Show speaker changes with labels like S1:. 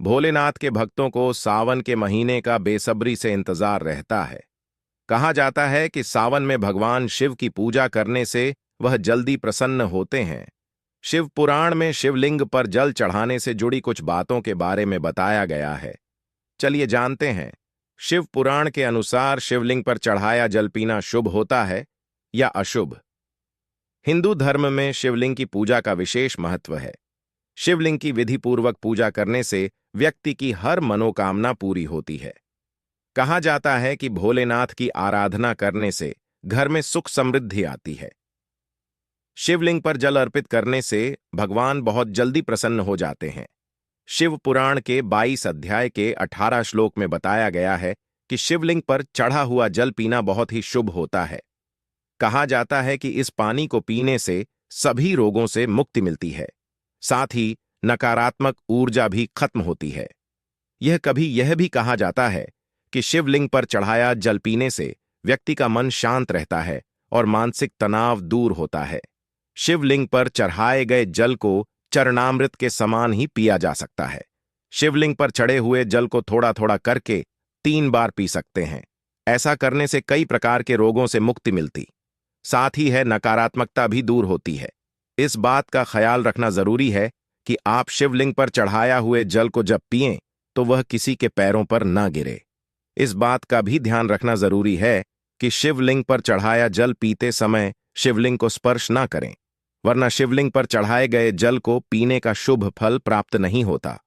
S1: भोलेनाथ के भक्तों को सावन के महीने का बेसब्री से इंतजार रहता है। कहा जाता है कि सावन में भगवान शिव की पूजा करने से वह जल्दी प्रसन्न होते हैं। शिव पुराण में शिवलिंग पर जल चढ़ाने से जुड़ी कुछ बातों के बारे में बताया गया है। चलिए जानते हैं। शिव पुराण के अनुसार शिवलिंग पर चढ़ाया जल पीना शुभ होता है या अशुभ। हिंदू धर्म में शिवलिंग की पूजा का विशेष महत्व है। शिवलिंग की विधिपूर्वक पूजा करने से व्यक्ति की हर मनोकामना पूरी होती है। कहा जाता है कि भोलेनाथ की आराधना करने से घर में सुख समृद्धि आती है। शिवलिंग पर जल अर्पित करने से भगवान बहुत जल्दी प्रसन्न हो जाते हैं। शिव पुराण के 22 अध्याय के 18 श्लोक में बताया गया है कि शिवलिंग पर चढ़ा हुआ जल पीना बहुत ही शुभ होता है। कहा जाता है कि इस पानी को पीने से सभी रोगों से मुक्ति मिलती है, साथ ही नकारात्मक ऊर्जा भी खत्म होती है। यह भी कहा जाता है कि शिवलिंग पर चढ़ाया जल पीने से व्यक्ति का मन शांत रहता है और मानसिक तनाव दूर होता है। शिवलिंग पर चढ़ाए गए जल को चरणामृत के समान ही पिया जा सकता है। शिवलिंग पर चढ़े हुए जल को थोड़ा थोड़ा करके 3 बार पी सकते हैं। ऐसा करने से कई प्रकार के रोगों से मुक्ति मिलती, साथ ही नकारात्मकता भी दूर होती है। इस बात का ख्याल रखना जरूरी है कि आप शिवलिंग पर चढ़ाया हुए जल को जब पिएं तो वह किसी के पैरों पर न गिरे। इस बात का भी ध्यान रखना जरूरी है कि शिवलिंग पर चढ़ाया जल पीते समय शिवलिंग को स्पर्श न करें, वरना शिवलिंग पर चढ़ाए गए जल को पीने का शुभ फल प्राप्त नहीं होता।